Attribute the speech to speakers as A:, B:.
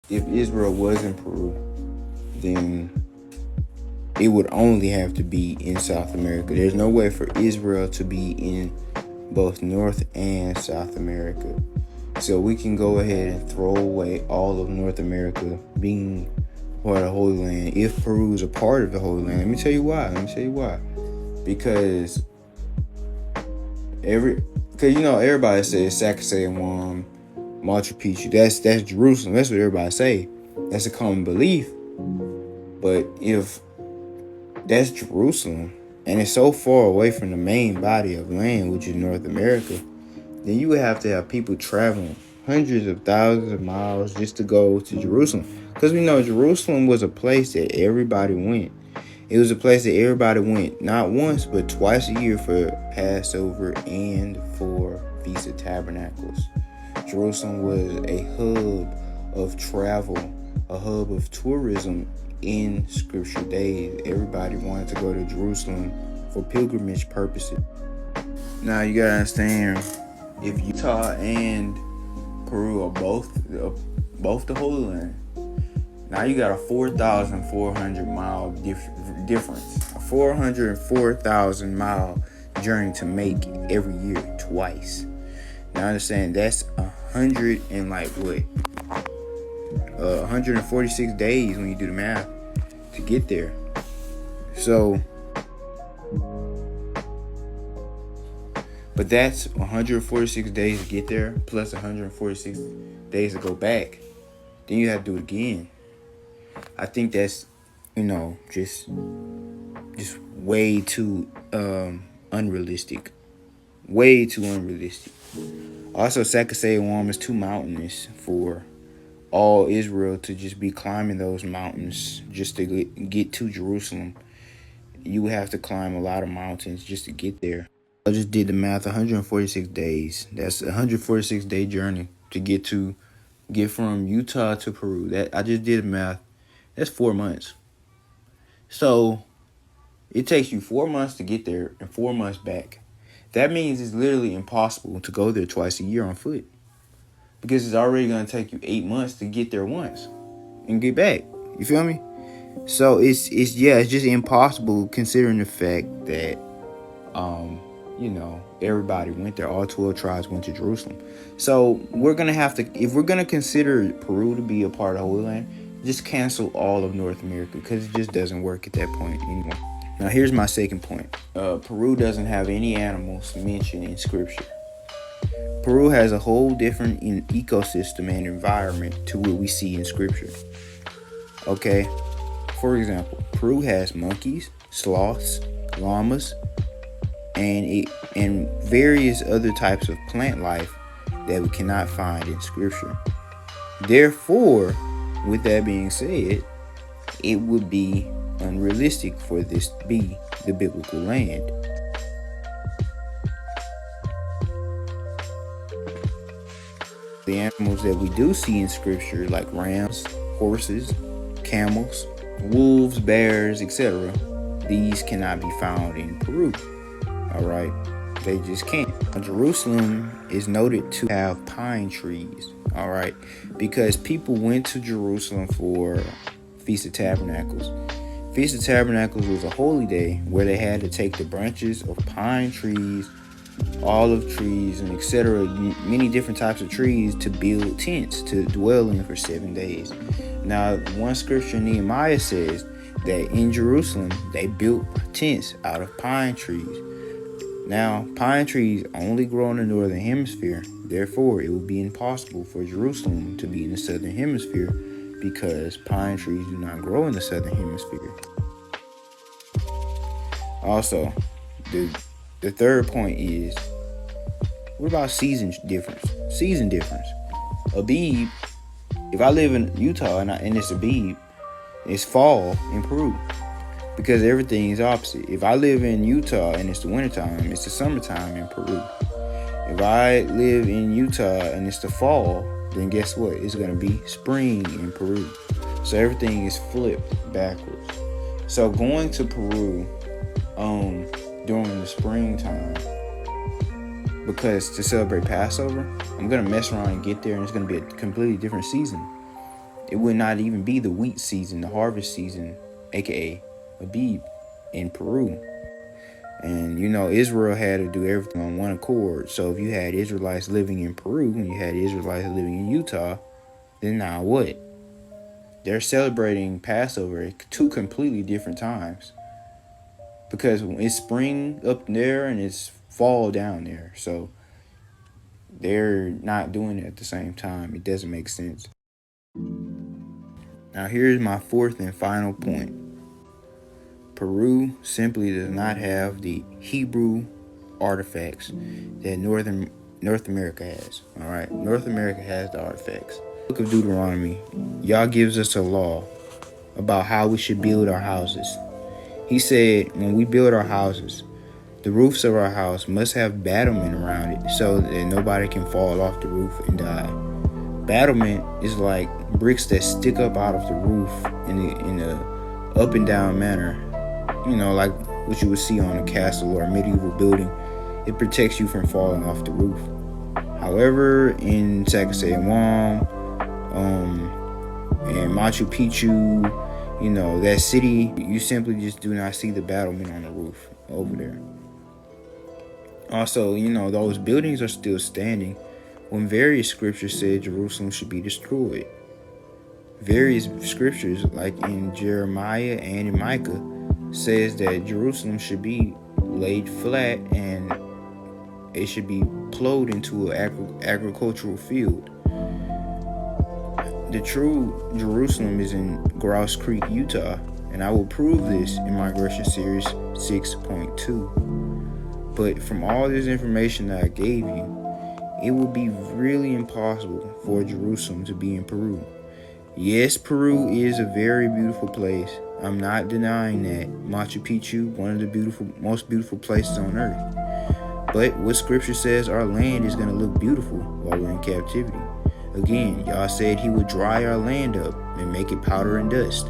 A: if Israel was in Peru, then it would only have to be in South America. There's no way for Israel to be in both North and South America. So we can go ahead and throw away all of North America being part of the Holy Land if Peru is a part of the Holy Land. Let me tell you why. Because everybody says Sacsayhuam, Machu Picchu. That's Jerusalem. That's what everybody say. That's a common belief. But if that's Jerusalem and it's so far away from the main body of land, which is North America, then you would have to have people traveling hundreds of thousands of miles just to go to Jerusalem. Because we know Jerusalem was a place that everybody went. It was a place that everybody went not once, but twice a year for Passover and for Feast of Tabernacles. Jerusalem was a hub of travel, a hub of tourism in Scripture days. Everybody wanted to go to Jerusalem for pilgrimage purposes. Now you gotta understand, if Utah and Peru are both the Holy Land, now you got a 4,400 mile difference, a 404,000 mile journey to make every year twice. Now understand that's 146 days when you do the math to get there. So, but that's 146 days to get there plus 146 days to go back. Then you have to do it again. I think that's, just way too unrealistic. Way too unrealistic. Also, Sacsayhuam is too mountainous for all Israel to just be climbing those mountains just to get to Jerusalem. You would have to climb a lot of mountains just to get there. I just did the math, 146 days. That's a 146-day journey to get from Utah to Peru. That I just did the math. That's 4 months. So it takes you 4 months to get there and 4 months back. That means it's literally impossible to go there twice a year on foot, because it's already going to take you 8 months to get there once and get back. You feel me? So it's just impossible, considering the fact that everybody went there. All 12 tribes went to Jerusalem. So we're gonna have to, if we're gonna consider Peru to be a part of the Holy Land, just cancel all of North America, because it just doesn't work at that point anymore. Now here's my second point. Peru doesn't have any animals mentioned in Scripture. Peru has a whole different ecosystem and environment to what we see in Scripture. Okay, for example, Peru has monkeys, sloths, llamas, and various other types of plant life that we cannot find in Scripture. Therefore, with that being said, it would be unrealistic for this to be the biblical land. The animals that we do see in Scripture, like rams, horses, camels, wolves, bears, etc., these cannot be found in Peru. Alright? They just can't. Jerusalem is noted to have pine trees. Alright? Because people went to Jerusalem for Feast of Tabernacles. Feast of Tabernacles was a holy day where they had to take the branches of pine trees, olive trees, and etc., many different types of trees, to build tents to dwell in for 7 days. Now, one scripture, Nehemiah, says that in Jerusalem they built tents out of pine trees. Now, pine trees only grow in the northern hemisphere. Therefore, it would be impossible for Jerusalem to be in the southern hemisphere, because pine trees do not grow in the southern hemisphere. Also, the third point is, what about season difference? Season difference. Abib, if I live in Utah and it's Abib, it's fall in Peru, because everything is opposite. If I live in Utah and it's the wintertime, it's the summertime in Peru. If I live in Utah and it's the fall, then guess what? It's going to be spring in Peru. So everything is flipped backwards. So going to Peru during the springtime, because to celebrate Passover, I'm going to mess around and get there, and it's going to be a completely different season. It would not even be the wheat season, the harvest season, aka Abib, in Peru. And Israel had to do everything on one accord. So if you had Israelites living in Peru and you had Israelites living in Utah, then now what? They're celebrating Passover at two completely different times. Because it's spring up there and it's fall down there. So they're not doing it at the same time. It doesn't make sense. Now here's my fourth and final point. Peru simply does not have the Hebrew artifacts that North America has. All right, North America has the artifacts. Book of Deuteronomy, Yah gives us a law about how we should build our houses. He said, when we build our houses, the roofs of our house must have battlement around it so that nobody can fall off the roof and die. Battlement is like bricks that stick up out of the roof in a up and down manner. Like what you would see on a castle or a medieval building. It protects you from falling off the roof. However, in Sacsayhuam, and Machu Picchu, that city, you simply just do not see the battlement on the roof over there. Also, those buildings are still standing when various scriptures said Jerusalem should be destroyed. Various scriptures, like in Jeremiah and in Micah, says that Jerusalem should be laid flat and it should be plowed into an agricultural field. The true Jerusalem is in Grouse Creek, Utah, and I will prove this in Migration Series 6.2. But from all this information that I gave you, it would be really impossible for Jerusalem to be in Peru. Yes, Peru is a very beautiful place. I'm not denying that. Machu Picchu, one of the most beautiful places on earth. But what scripture says our land is going to look beautiful while we're in captivity. Again, Yah said he would dry our land up and make it powder and dust.